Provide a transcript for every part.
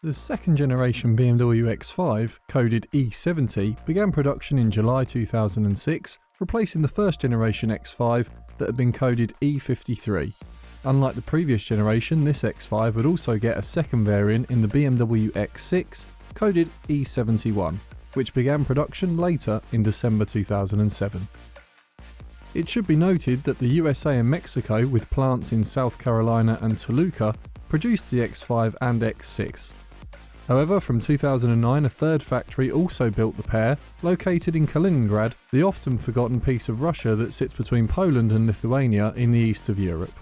The second generation BMW X5, coded E70, began production in July 2006, replacing the first generation X5 that had been coded E53. Unlike the previous generation, this X5 would also get a second variant in the BMW X6, coded E71, which began production later in December 2007. It should be noted that the USA and Mexico, with plants in South Carolina and Toluca, produced the X5 and X6. However, from 2009 a third factory also built the pair, located in Kaliningrad, the often forgotten piece of Russia that sits between Poland and Lithuania in the east of Europe.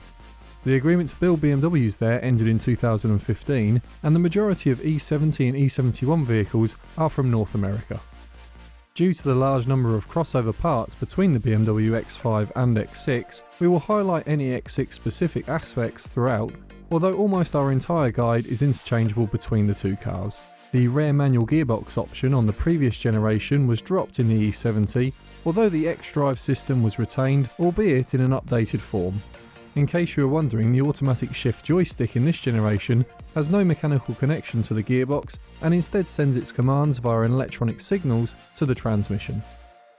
The agreement to build BMWs there ended in 2015, and the majority of E70 and E71 vehicles are from North America. Due to the large number of crossover parts between the BMW X5 and X6, we will highlight any X6 specific aspects throughout, although almost our entire guide is interchangeable between the two cars. The rear manual gearbox option on the previous generation was dropped in the E70, although the xDrive system was retained, albeit in an updated form. In case you are wondering, the automatic shift joystick in this generation has no mechanical connection to the gearbox and instead sends its commands via electronic signals to the transmission.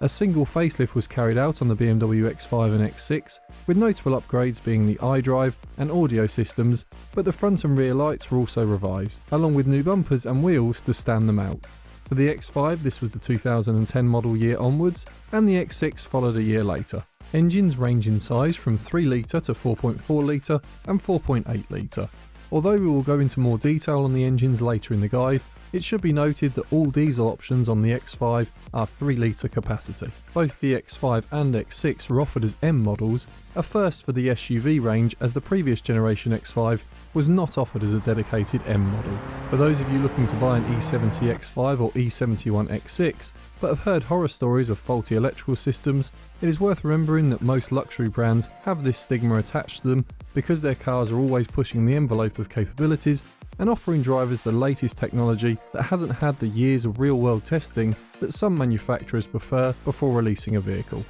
A single facelift was carried out on the BMW X5 and X6, with notable upgrades being the iDrive and audio systems, but the front and rear lights were also revised, along with new bumpers and wheels to stand them out. For the X5, this was the 2010 model year onwards, and the X6 followed a year later. Engines range in size from 3 litre to 4.4 litre and 4.8 litre. Although we will go into more detail on the engines later in the guide, it should be noted that all diesel options on the X5 are 3 litre capacity. Both the X5 and X6 were offered as M models, a first for the SUV range as the previous generation X5 was not offered as a dedicated M model. For those of you looking to buy an E70 X5 or E71 X6, but have heard horror stories of faulty electrical systems, it is worth remembering that most luxury brands have this stigma attached to them because their cars are always pushing the envelope of capabilities and offering drivers the latest technology that hasn't had the years of real-world testing that some manufacturers prefer before releasing a vehicle.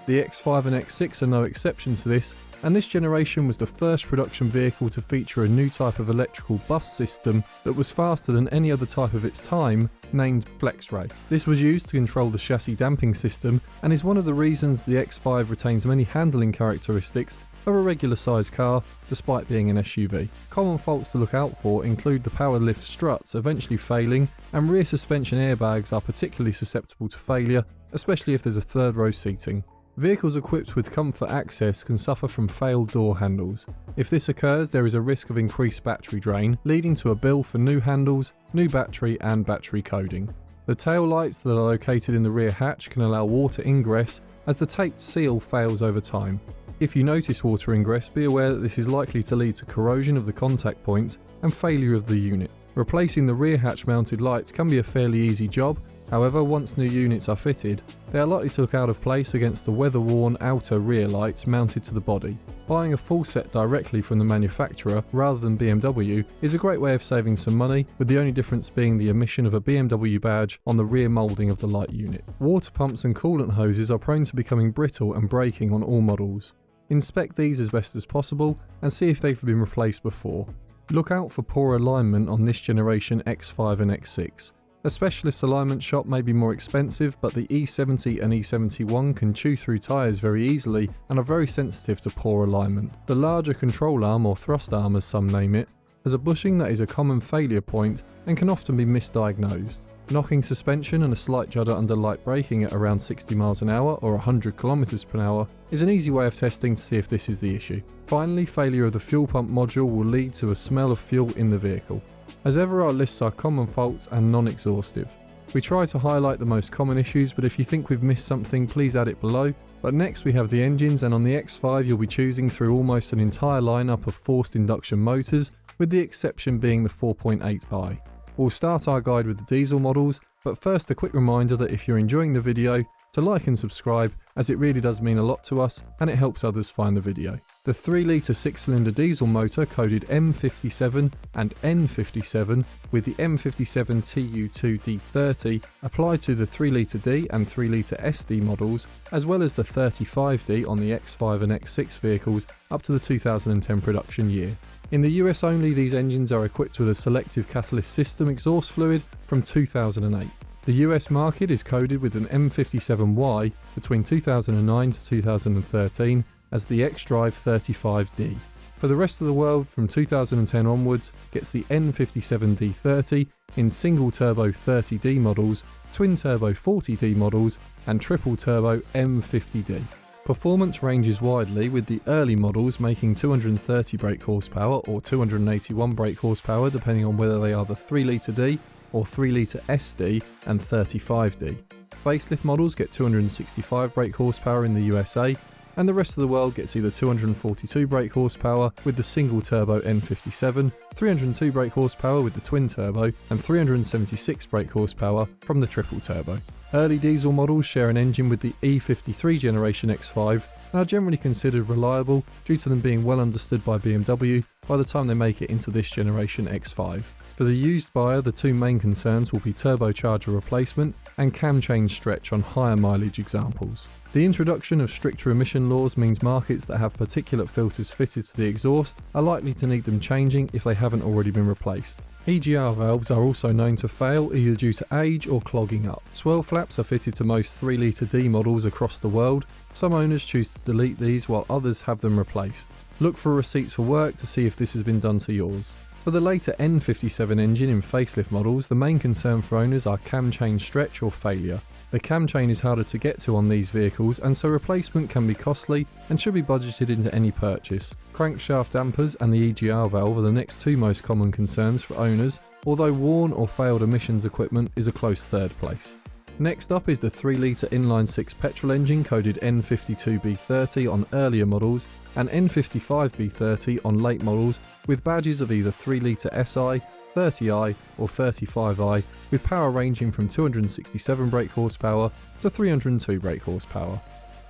The X5 and X6 are no exception to this, and this generation was the first production vehicle to feature a new type of electrical bus system that was faster than any other type of its time, named FlexRay. This was used to control the chassis damping system and is one of the reasons the X5 retains many handling characteristics of a regular sized car despite being an SUV. Common faults to look out for include the power lift struts eventually failing, and rear suspension airbags are particularly susceptible to failure, especially if there's a third row seating. Vehicles equipped with comfort access can suffer from failed door handles. If this occurs, there is a risk of increased battery drain, leading to a bill for new handles, new battery and battery coding. The tail lights that are located in the rear hatch can allow water ingress as the taped seal fails over time. If you notice water ingress, be aware that this is likely to lead to corrosion of the contact points and failure of the unit. Replacing the rear hatch mounted lights can be a fairly easy job. However, once new units are fitted, they are likely to look out of place against the weather-worn outer rear lights mounted to the body. Buying a full set directly from the manufacturer rather than BMW is a great way of saving some money, with the only difference being the omission of a BMW badge on the rear moulding of the light unit. Water pumps and coolant hoses are prone to becoming brittle and breaking on all models. Inspect these as best as possible and see if they've been replaced before. Look out for poor alignment on this generation X5 and X6. A specialist alignment shop may be more expensive, but the E70 and E71 can chew through tyres very easily and are very sensitive to poor alignment. The larger control arm, or thrust arm as some name it, has a bushing that is a common failure point and can often be misdiagnosed. Knocking suspension and a slight judder under light braking at around 60 miles an hour or 100 kilometers per hour is an easy way of testing to see if this is the issue. Finally, failure of the fuel pump module will lead to a smell of fuel in the vehicle. As ever, our lists are common faults and non-exhaustive. We try to highlight the most common issues, but if you think we've missed something, please add it below. But next we have the engines, and on the X5 you'll be choosing through almost an entire lineup of forced induction motors, with the exception being the 4.8i. We'll start our guide with the diesel models, but first a quick reminder that if you're enjoying the video, to like and subscribe, as it really does mean a lot to us and it helps others find the video. The 3-litre 6-cylinder diesel motor coded M57 and N57 with the M57 TU2D30 applied to the 3-litre D and 3-litre SD models, as well as the 35D on the X5 and X6 vehicles up to the 2010 production year. In the US only, these engines are equipped with a selective catalyst system exhaust fluid from 2008. The US market is coded with an M57Y between 2009 to 2013 as the xDrive 35D. For the rest of the world, from 2010 onwards, gets the N57D30 in single turbo 30D models, twin turbo 40D models and triple turbo M50D. Performance ranges widely, with the early models making 230 brake horsepower or 281 brake horsepower depending on whether they are the 3-litre D or 3-litre SD and 35D. Facelift models get 265 brake horsepower in the USA, and the rest of the world gets either 242 brake horsepower with the single turbo N57, 302 brake horsepower with the twin turbo, and 376 brake horsepower from the triple turbo. Early diesel models share an engine with the E53 generation X5 and are generally considered reliable due to them being well understood by BMW by the time they make it into this generation X5. For the used buyer, the two main concerns will be turbocharger replacement and cam chain stretch on higher mileage examples. The introduction of stricter emission laws means markets that have particulate filters fitted to the exhaust are likely to need them changing if they haven't already been replaced. EGR valves are also known to fail either due to age or clogging up. Swirl flaps are fitted to most 3-litre D models across the world. Some owners choose to delete these while others have them replaced. Look for receipts for work to see if this has been done to yours. For the later N57 engine in facelift models, the main concern for owners are cam chain stretch or failure. The cam chain is harder to get to on these vehicles, and so replacement can be costly and should be budgeted into any purchase. Crankshaft dampers and the EGR valve are the next two most common concerns for owners, although worn or failed emissions equipment is a close third place. Next up is the 3-litre inline-6 petrol engine coded N52B30 on earlier models and N55B30 on late models with badges of either 3-litre SI, 30i or 35i with power ranging from 267 brake horsepower to 302 brake horsepower.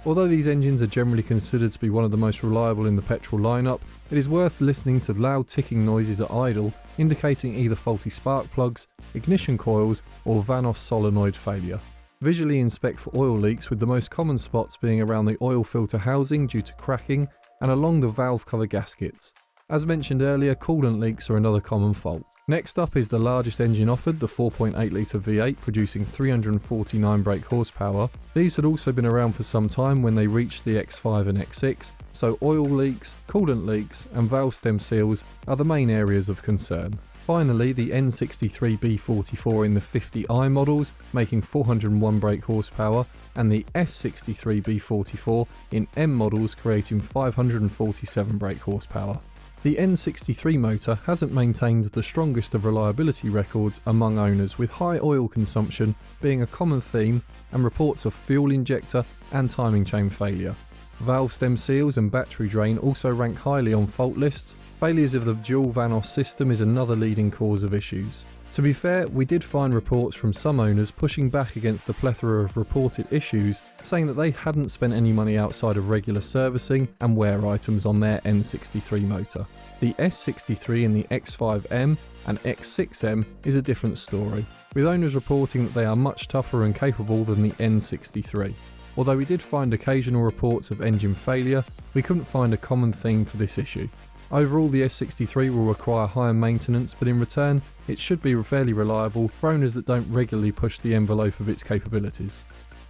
Although these engines are generally considered to be one of the most reliable in the petrol lineup, it is worth listening to loud ticking noises at idle, indicating either faulty spark plugs, ignition coils or Vanos solenoid failure. Visually inspect for oil leaks, with the most common spots being around the oil filter housing due to cracking and along the valve cover gaskets. As mentioned earlier, coolant leaks are another common fault. Next up is the largest engine offered, the 4.8-litre V8 producing 349 brake horsepower. These had also been around for some time when they reached the X5 and X6, so oil leaks, coolant leaks and valve stem seals are the main areas of concern. Finally, the N63B44 in the 50i models making 401 brake horsepower and the S63B44 in M models creating 547 brake horsepower. The N63 motor hasn't maintained the strongest of reliability records among owners, with high oil consumption being a common theme and reports of fuel injector and timing chain failure. Valve stem seals and battery drain also rank highly on fault lists. Failures of the dual Vanos system is another leading cause of issues. To be fair, we did find reports from some owners pushing back against the plethora of reported issues, saying that they hadn't spent any money outside of regular servicing and wear items on their N63 motor. The S63 in the X5M and X6M is a different story, with owners reporting that they are much tougher and capable than the N63. Although we did find occasional reports of engine failure, we couldn't find a common theme for this issue. Overall, the S63 will require higher maintenance, but in return, it should be fairly reliable for owners that don't regularly push the envelope of its capabilities.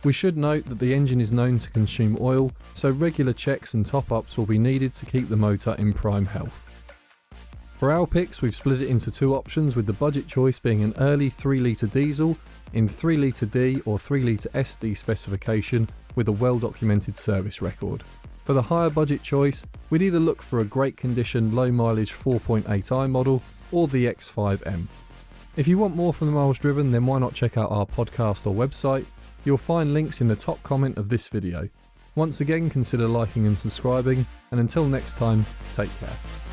We should note that the engine is known to consume oil, so regular checks and top-ups will be needed to keep the motor in prime health. For our picks, we've split it into two options, with the budget choice being an early 3-litre diesel in 3-litre D or 3-litre SD specification with a well-documented service record. For the higher budget choice, we'd either look for a great condition low mileage 4.8i model or the X5M. If you want more from the miles driven, then why not check out our podcast or website? You'll find links in the top comment of this video. Once again, consider liking and subscribing, and until next time, take care.